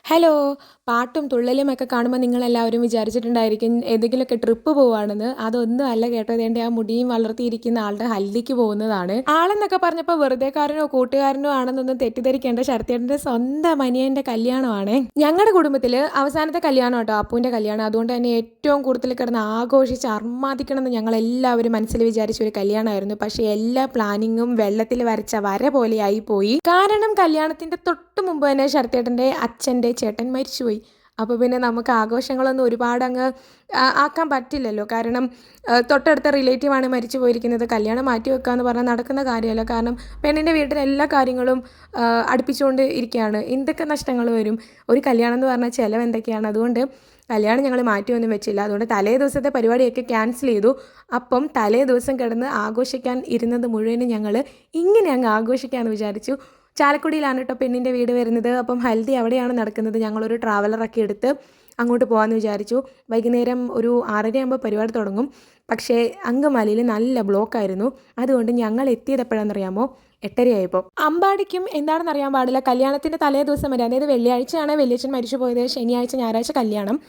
Hello! പാട്ടും തുള്ളലുമൊക്കെ കാണുമ്പോൾ നിങ്ങളെല്ലാവരും വിചാരിച്ചിട്ടുണ്ടായിരിക്കും ഏതെങ്കിലുമൊക്കെ ട്രിപ്പ് പോവാണെന്ന്. അതൊന്നും അല്ല കേട്ടോ. ദേ ആ മുടിയും വളർത്തിയിരിക്കുന്ന ആളുടെ ഹൽദിക്ക് പോകുന്നതാണ്. ആളെന്നൊക്കെ പറഞ്ഞപ്പോൾ വെറുതെക്കാരനോ കൂട്ടുകാരനോ ആണെന്നൊന്നും തെറ്റിദ്ധരിക്കേണ്ട. ശരത്തേട്ടൻ്റെ സ്വന്തം അനിയൻ്റെ കല്യാണമാണേ. ഞങ്ങളുടെ കുടുംബത്തിൽ അവസാനത്തെ കല്യാണം കേട്ടോ, അപ്പൂൻ്റെ കല്യാണം. അതുകൊണ്ട് തന്നെ ഏറ്റവും കൂടുതൽ കിടന്ന് ആഘോഷിച്ച് അർമാദിക്കണമെന്ന് ഞങ്ങളെല്ലാവരും മനസ്സിൽ വിചാരിച്ച ഒരു കല്യാണമായിരുന്നു. പക്ഷേ എല്ലാ പ്ലാനിങ്ങും വെള്ളത്തിൽ വരച്ച വര പോലെയായി പോയി. കാരണം കല്യാണത്തിൻ്റെ തൊട്ട് മുമ്പ് തന്നെ ശരത്തേട്ടൻ്റെ അച്ഛൻ്റെ ചേട്ടൻ മരിച്ചുപോയി. അപ്പോൾ പിന്നെ നമുക്ക് ആഘോഷങ്ങളൊന്നും ഒരുപാട് അങ്ങ് ആക്കാൻ പറ്റില്ലല്ലോ. കാരണം തൊട്ടടുത്ത റിലേറ്റീവാണ് മരിച്ചു പോയിരിക്കുന്നത്. കല്യാണം മാറ്റി വെക്കുക എന്ന് പറഞ്ഞാൽ നടക്കുന്ന കാര്യമല്ല. കാരണം പെണ്ണിൻ്റെ വീട്ടിലെ എല്ലാ കാര്യങ്ങളും അടുപ്പിച്ചുകൊണ്ട് ഇരിക്കുകയാണ്. എന്തൊക്കെ നഷ്ടങ്ങൾ വരും. ഒരു കല്യാണം എന്ന് പറഞ്ഞാൽ ചിലവ് എന്തൊക്കെയാണ്. അതുകൊണ്ട് കല്യാണം ഞങ്ങൾ മാറ്റിയൊന്നും വെച്ചില്ല. അതുകൊണ്ട് തലേ ദിവസത്തെ പരിപാടിയൊക്കെ ക്യാൻസൽ ചെയ്തു. അപ്പം തലേ ദിവസം കിടന്ന് ആഘോഷിക്കാൻ ഇരുന്നത് മുഴുവനും ഞങ്ങൾ ഇങ്ങനെ അങ്ങ് ആഘോഷിക്കാമെന്ന് വിചാരിച്ചു. ചാലക്കുടിയിലാണ് കേട്ടോ പെണ്ണിൻ്റെ വീട് വരുന്നത്. അപ്പം ഹൽദി അവിടെയാണ് നടക്കുന്നത്. ഞങ്ങളൊരു ട്രാവലറൊക്കെ എടുത്ത് അങ്ങോട്ട് പോകാമെന്ന് വിചാരിച്ചു. വൈകുന്നേരം ഒരു 6:30 പരിപാടി തുടങ്ങും. പക്ഷേ അങ്കമാലിയിൽ നല്ല ബ്ലോക്കായിരുന്നു. അതുകൊണ്ട് ഞങ്ങൾ എത്തിയതെപ്പോഴാണെന്നറിയാമോ? 8:30 അമ്പാടിക്കും എന്താണെന്ന് അറിയാൻ പാടില്ല. കല്യാണത്തിൻ്റെ തലേ ദിവസം വരെ, അതായത് വെള്ളിയാഴ്ചയാണ് വലിയച്ഛൻ മരിച്ചു പോയത്. ശനിയാഴ്ച ഞായറാഴ്ച കല്യാണം.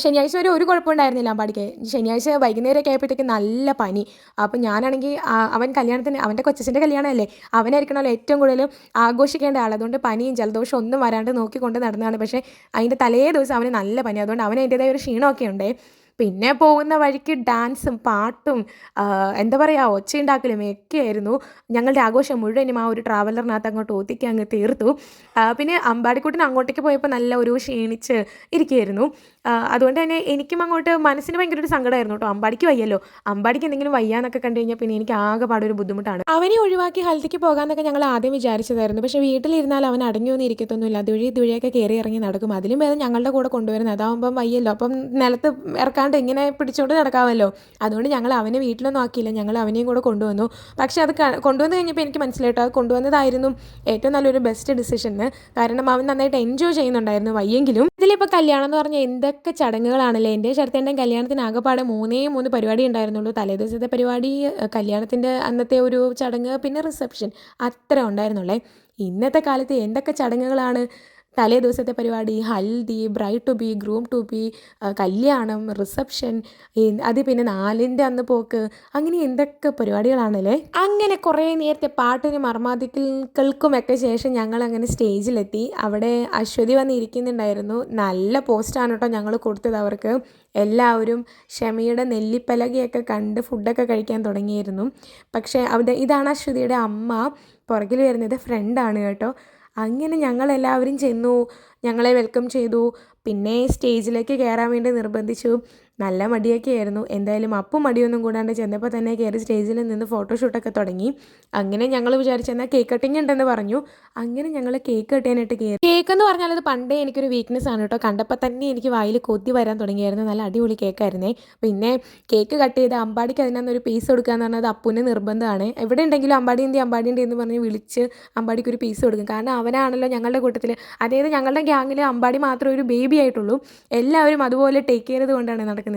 ശനിയാഴ്ച വരെ ഒരു കുഴപ്പമുണ്ടായിരുന്നില്ല അമ്പാടിക്ക്. ശനിയാഴ്ച വൈകുന്നേരമൊക്കെ ആയപ്പോഴത്തേക്ക് നല്ല പനി. അപ്പം ഞാനാണെങ്കിൽ അവൻ കല്യാണത്തിന്, അവൻ്റെ കൊച്ചച്ഛൻ്റെ കല്യാണമല്ലേ, അവനായിരിക്കണമല്ലോ ഏറ്റവും കൂടുതൽ ആഘോഷിക്കേണ്ട ആൾ. അതുകൊണ്ട് പനിയും ജലദോഷം ഒന്നും വരാണ്ട് നോക്കിക്കൊണ്ട് നടന്നതാണ്. പക്ഷേ അതിൻ്റെ തലേ ദിവസം അവന് നല്ല പനി. അതുകൊണ്ട് അവന് അതിൻ്റേതായ ഒരു ക്ഷീണമൊക്കെ ഉണ്ട്. പിന്നെ പോകുന്ന വഴിക്ക് ഡാൻസും പാട്ടും എന്താ പറയുക, ഒച്ചയുണ്ടാക്കലും ഒക്കെയായിരുന്നു. ഞങ്ങളുടെ ആഘോഷം മുഴുവനും ആ ഒരു ട്രാവലറിനകത്ത് അങ്ങോട്ട് ഒതുക്കി അങ്ങ് തീർത്തു. പിന്നെ അമ്പാടിക്കുട്ടൻ അങ്ങോട്ടേക്ക് പോയപ്പോൾ നല്ല ഒരു ക്ഷീണിച്ച് ഇരിക്കുകയായിരുന്നു. അതുകൊണ്ട് തന്നെ എനിക്കും അങ്ങോട്ട് മനസ്സിന് ഭയങ്കര ഒരു സങ്കടമായിരുന്നു കേട്ടോ. അമ്പാടിക്ക് വയ്യല്ലോ. അമ്പാടിക്ക് എന്തെങ്കിലും വയ്യാന്നൊക്കെ കണ്ടു കഴിഞ്ഞാൽ പിന്നെ എനിക്ക് ആകെ പാടൊരു ബുദ്ധിമുട്ടാണ്. അവനെ ഒഴിവാക്കി ഹൽദിക്ക് പോകാമെന്നൊക്കെ ഞങ്ങൾ ആദ്യം വിചാരിച്ചതായിരുന്നു. പക്ഷേ വീട്ടിലിരുന്നാൽ അവൻ അടങ്ങിയൊന്നും ഇരിക്കത്തൊന്നുമില്ല. ഇതുവഴിയൊക്കെ കയറി ഇറങ്ങി നടക്കും. അതിലും ഭേദം ഞങ്ങളുടെ കൂടെ കൊണ്ടുവരുന്നത്. അതാവുമ്പം വയ്യല്ലോ. അപ്പം നിലത്ത് ഇറക്കാണ്ട് ഇങ്ങനെ പിടിച്ചോണ്ട് നടക്കാമല്ലോ. അതുകൊണ്ട് ഞങ്ങൾ അവനെ വീട്ടിലൊന്നും ആക്കിയില്ല. ഞങ്ങൾ അവനെയും കൂടെ കൊണ്ടുവന്നു. പക്ഷേ അത് കൊണ്ടുവന്ന് കഴിഞ്ഞപ്പോൾ എനിക്ക് മനസ്സിലായിട്ടോ, അത് കൊണ്ടുവന്നതായിരുന്നു ഏറ്റവും നല്ലൊരു ബെസ്റ്റ് ഡിസിഷന്. കാരണം അവൻ നന്നായിട്ട് എൻജോയ് ചെയ്യുന്നുണ്ടായിരുന്നു വയ്യെങ്കിലും. ഇതിലിപ്പോൾ കല്യാണം എന്ന് പറഞ്ഞാൽ എന്തൊക്കെ ചടങ്ങുകളാണല്ലേ. എൻ്റെ ചേട്ടൻ്റെ കല്യാണത്തിന് ആകെപ്പാടെ 3 പരിപാടി ഉണ്ടായിരുന്നുള്ളൂ. തലേദിവസത്തെ പരിപാടി, കല്യാണത്തിൻ്റെ അന്നത്തെ ഒരു ചടങ്ങ്, പിന്നെ റിസപ്ഷൻ, അത്ര ഉണ്ടായിരുന്നുള്ളേ. ഇന്നത്തെ കാലത്ത് എന്തൊക്കെ ചടങ്ങുകളാണ്. തലേ ദിവസത്തെ പരിപാടി, haldi, bride to be, groom to be, കല്യാണം, റിസപ്ഷൻ, അത് പിന്നെ 4ൻ്റെ അന്ന് പോക്ക്, അങ്ങനെ എന്തൊക്കെ പരിപാടികളാണല്ലേ. അങ്ങനെ കുറേ നേരത്തെ പാട്ടിനും അർമാദിക്കൽക്കുമൊക്കെ ശേഷം ഞങ്ങൾ അങ്ങനെ സ്റ്റേജിലെത്തി. അവിടെ അശ്വതി വന്നിരിക്കുന്നുണ്ടായിരുന്നു. നല്ല പോസ്റ്റാണ് കേട്ടോ ഞങ്ങൾ കൊടുത്തത് അവർക്ക്. എല്ലാവരും ഷമിയുടെ നെല്ലിപ്പലകയൊക്കെ കണ്ട് ഫുഡൊക്കെ കഴിക്കാൻ തുടങ്ങിയിരുന്നു. പക്ഷേ ഇതാണ് അശ്വതിയുടെ അമ്മ. പുറകിൽ വരുന്നത് ഫ്രണ്ടാണ് കേട്ടോ. അങ്ങനെ ഞങ്ങളെല്ലാവരും ചെന്നു. ഞങ്ങളെ വെൽക്കം ചെയ്തു. പിന്നെ സ്റ്റേജിലേക്ക് കയറാൻ വേണ്ടി നിർബന്ധിച്ചു. നല്ല മടിയൊക്കെ ആയിരുന്നു. എന്തായാലും അപ്പം മടിയൊന്നും കൂടാണ്ട് ചെന്നപ്പോൾ തന്നെ കയറി സ്റ്റേജിൽ നിന്ന് ഫോട്ടോഷൂട്ടൊക്കെ തുടങ്ങി. അങ്ങനെ ഞങ്ങൾ വിചാരിച്ചെന്നാൽ കേക്ക് കട്ടിങ് ഉണ്ടെന്ന് പറഞ്ഞു. അങ്ങനെ ഞങ്ങൾ കേക്ക് കട്ടിയാനായിട്ട് കയറി. കേക്ക് എന്ന് പറഞ്ഞാൽ അത് പണ്ടേ എനിക്കൊരു വീക്ക്നെസ് ആണ് കേട്ടോ. കണ്ടപ്പോൾ തന്നെ എനിക്ക് വായിൽ കൊതി വരാൻ തുടങ്ങിയായിരുന്നു. നല്ല അടിപൊളി കേക്കായിരുന്നേ. പിന്നെ കേക്ക് കട്ട് ചെയ്ത് അമ്പാടിക്ക് അതിനകത്തൊരു പീസ് കൊടുക്കുക എന്ന് പറഞ്ഞത് അപ്പൂന് നിർബന്ധമാണ്. എവിടെ ഉണ്ടെങ്കിലും അമ്പാടിൻ്റെ എന്ന് പറഞ്ഞ് വിളിച്ച് അമ്പാടിക്ക് ഒരു പീസ് കൊടുക്കും. കാരണം അവനാണല്ലോ ഞങ്ങളുടെ കൂട്ടത്തിൽ, അതായത് ഞങ്ങളുടെ ഗ്യാങ്ങിൽ അമ്പാടി മാത്രമേ ഒരു ബേബി ആയിട്ടുള്ളൂ. എല്ലാവരും അതുപോലെ ടേക്ക് ചെയ്തത് കൊണ്ടാണ് നടക്കുന്നത്.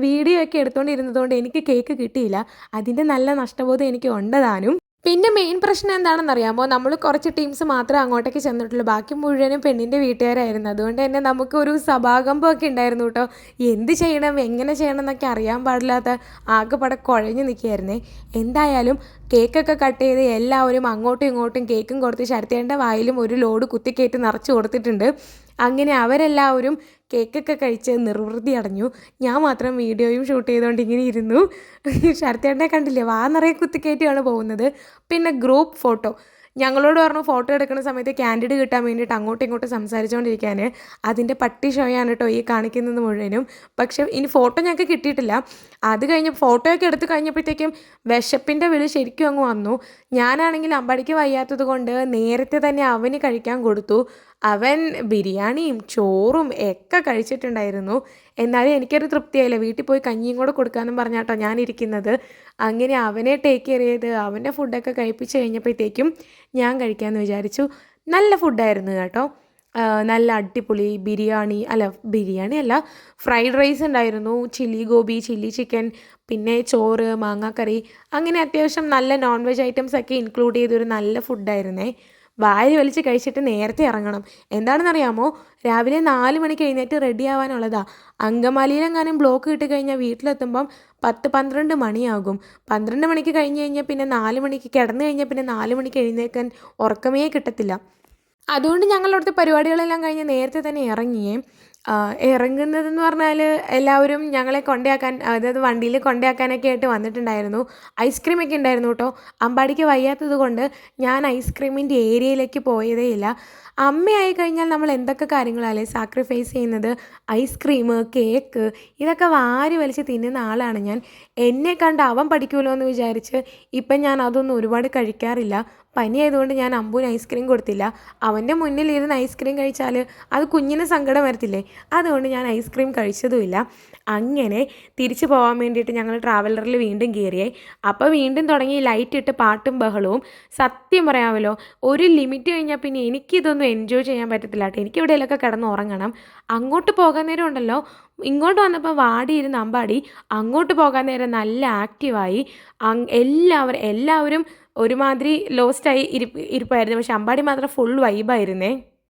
വീഡിയോ ഒക്കെ എടുത്തുകൊണ്ടിരുന്നതുകൊണ്ട് എനിക്ക് കേക്ക് കിട്ടിയില്ല. അതിൻ്റെ നല്ല നഷ്ടബോധം എനിക്ക് ഉണ്ടതാനും. പിന്നെ മെയിൻ പ്രശ്നം എന്താണെന്നറിയാമോ? നമ്മൾ കുറച്ച് ടീംസ് മാത്രമേ അങ്ങോട്ടേക്ക് ചെന്നിട്ടുള്ളൂ. ബാക്കി മുഴുവനും പെണ്ണിൻ്റെ വീട്ടുകാരായിരുന്നു. അതുകൊണ്ട് തന്നെ നമുക്കൊരു സഭാകമ്പമൊക്കെ ഉണ്ടായിരുന്നു കേട്ടോ. എന്ത് ചെയ്യണം, എങ്ങനെ ചെയ്യണം എന്നൊക്കെ അറിയാൻ പാടില്ലാത്ത ആകെപ്പാടെ കുഴഞ്ഞു നിൽക്കുകയായിരുന്നേ. എന്തായാലും കേക്കൊക്കെ കട്ട് ചെയ്ത് എല്ലാവരും അങ്ങോട്ടും ഇങ്ങോട്ടും കേക്കും കൊടുത്ത് ശരത്തേൻ്റെ വായിലും ഒരു ലോഡ് കുത്തിക്കയറ്റി നിറച്ച് കൊടുത്തിട്ടുണ്ട്. അങ്ങനെ അവരെല്ലാവരും കേക്കൊക്കെ കഴിച്ച് നിർവൃതി അടഞ്ഞു. ഞാൻ മാത്രം വീഡിയോയും ഷൂട്ട് ചെയ്തുകൊണ്ട് ഇങ്ങനെ ഇരുന്നു. ശരത്തേട്ടനെ കണ്ടില്ലേ, വാ നിറയെ കുത്തിക്കയറ്റിയാണ് പോകുന്നത്. പിന്നെ ഗ്രൂപ്പ് ഫോട്ടോ ഞങ്ങളോട് പറഞ്ഞു ഫോട്ടോ എടുക്കുന്ന സമയത്ത് ക്യാൻഡിഡ് കിട്ടാൻ വേണ്ടിയിട്ട് അങ്ങോട്ടും ഇങ്ങോട്ടും സംസാരിച്ചുകൊണ്ടിരിക്കാൻ. അതിൻ്റെ പട്ടി ഷോയാണ് കേട്ടോ ഈ കാണിക്കുന്നത് മുഴുവനും. പക്ഷേ ഇനി ഫോട്ടോ ഞങ്ങൾക്ക് കിട്ടിയിട്ടില്ല. അത് കഴിഞ്ഞ് ഫോട്ടോയൊക്കെ എടുത്ത് കഴിഞ്ഞപ്പോഴത്തേക്കും വിശപ്പിൻ്റെ വിളി ശരിക്കും അങ്ങ് വന്നു. ഞാനാണെങ്കിൽ അമ്പാടിക്ക് വയ്യാത്തത് കൊണ്ട് നേരത്തെ തന്നെ അവന് കഴിക്കാൻ കൊടുത്തു. അവൻ ബിരിയാണിയും ചോറും ഒക്കെ കഴിച്ചിട്ടുണ്ടായിരുന്നു. എന്നാലും എനിക്കൊരു തൃപ്തിയായില്ല. വീട്ടിൽ പോയി കഞ്ഞിയും കൂടെ കൊടുക്കാമെന്നും പറഞ്ഞാട്ടോ ഞാനിരിക്കുന്നത്. അങ്ങനെ അവനെ ടേക്ക് കെയർ ചെയ്ത് അവൻ്റെ ഫുഡൊക്കെ കഴിപ്പിച്ച് കഴിഞ്ഞപ്പോഴത്തേക്കും ഞാൻ കഴിക്കാമെന്ന് വിചാരിച്ചു. നല്ല ഫുഡായിരുന്നു കേട്ടോ. നല്ല അടിപൊളി ബിരിയാണി അല്ല, ഫ്രൈഡ് റൈസ് ഉണ്ടായിരുന്നു, ചില്ലി ഗോബി, ചില്ലി ചിക്കൻ, പിന്നെ ചോറ്, മാങ്ങാക്കറി, അങ്ങനെ അത്യാവശ്യം നല്ല നോൺ വെജ് ഐറ്റംസ് ഒക്കെ ഇൻക്ലൂഡ് ചെയ്തൊരു നല്ല ഫുഡായിരുന്നേ. വാരി വലിച്ച് കഴിച്ചിട്ട് നേരത്തെ ഇറങ്ങണം. എന്താണെന്നറിയാമോ, രാവിലെ 4 മണിക്ക് എഴുന്നേറ്റ് റെഡി ആവാനുള്ളതാ. അങ്കമാലിയിലെങ്ങാനും ബ്ലോക്ക് കിട്ടിക്കഴിഞ്ഞാൽ വീട്ടിലെത്തുമ്പം 10-12 മണിയാകും. 12 മണിക്ക് കഴിഞ്ഞ് കഴിഞ്ഞാൽ പിന്നെ 4 മണിക്ക് കിടന്നു കഴിഞ്ഞാൽ പിന്നെ 4 മണിക്ക് എഴുന്നേൽക്കാൻ ഉറക്കമേ കിട്ടത്തില്ല. അതുകൊണ്ട് ഞങ്ങളവിടുത്തെ പരിപാടികളെല്ലാം കഴിഞ്ഞ് നേരത്തെ തന്നെ ഇറങ്ങിയേ. ഇറങ്ങുന്നതെന്ന് പറഞ്ഞാൽ എല്ലാവരും ഞങ്ങളെ കൊണ്ടയാക്കാൻ, അതായത് വണ്ടിയിൽ കൊണ്ടയാക്കാനൊക്കെ ആയിട്ട് വന്നിട്ടുണ്ടായിരുന്നു. ഐസ്ക്രീമൊക്കെ ഉണ്ടായിരുന്നു കേട്ടോ. അമ്പാടിക്ക് വയ്യാത്തത് കൊണ്ട് ഞാൻ ഐസ്ക്രീമിൻ്റെ ഏരിയയിലേക്ക് പോയതേ ഇല്ല. അമ്മയായി കഴിഞ്ഞാൽ നമ്മൾ എന്തൊക്കെ കാര്യങ്ങളല്ലേ സാക്രിഫൈസ് ചെയ്യുന്നത്. ഐസ്ക്രീം, കേക്ക് ഇതൊക്കെ വാരി വലിച്ച് തിന്നുന്ന ആളാണ് ഞാൻ. എന്നെ കണ്ട് അവൻ പഠിക്കുമല്ലോ എന്ന് വിചാരിച്ച് ഇപ്പം ഞാൻ അതൊന്നും ഒരുപാട് കഴിക്കാറില്ല. പനിയായതുകൊണ്ട് ഞാൻ അമ്പൂന് ഐസ്ക്രീം കൊടുത്തില്ല. അവൻ്റെ മുന്നിലിരുന്ന് ഐസ്ക്രീം കഴിച്ചാൽ അത് കുഞ്ഞിന് സങ്കടം വരത്തില്ലേ, അതുകൊണ്ട് ഞാൻ ഐസ്ക്രീം കഴിച്ചതുമില്ല. അങ്ങനെ തിരിച്ചു പോകാൻ വേണ്ടിയിട്ട് ഞങ്ങൾ ട്രാവലറിൽ വീണ്ടും കയറിയേ. അപ്പോൾ വീണ്ടും തുടങ്ങി ലൈറ്റ് ഇട്ട് പാട്ടും ബഹളവും. സത്യം പറയാമല്ലോ, ഒരു ലിമിറ്റ് കഴിഞ്ഞാൽ പിന്നെ എനിക്കിതൊന്നും എൻജോയ് ചെയ്യാൻ പറ്റത്തില്ല കേട്ടോ. എനിക്ക് എവിടെയെങ്കിലുമൊക്കെ കിടന്ന് ഉറങ്ങണം. അങ്ങോട്ട് പോകാൻ നേരം ഉണ്ടല്ലോ, ഇങ്ങോട്ട് വന്നപ്പോൾ വാടിയിരുന്ന് അമ്പാടി, അങ്ങോട്ട് പോകാൻ നേരം നല്ല ആക്റ്റീവായി. എല്ലാവരും ഒരുമാതിരി ലോസ്റ്റായി ഇരിപ്പായിരുന്നു. പക്ഷെ അമ്പാടി മാത്രം ഫുൾ വൈബായിരുന്നേ.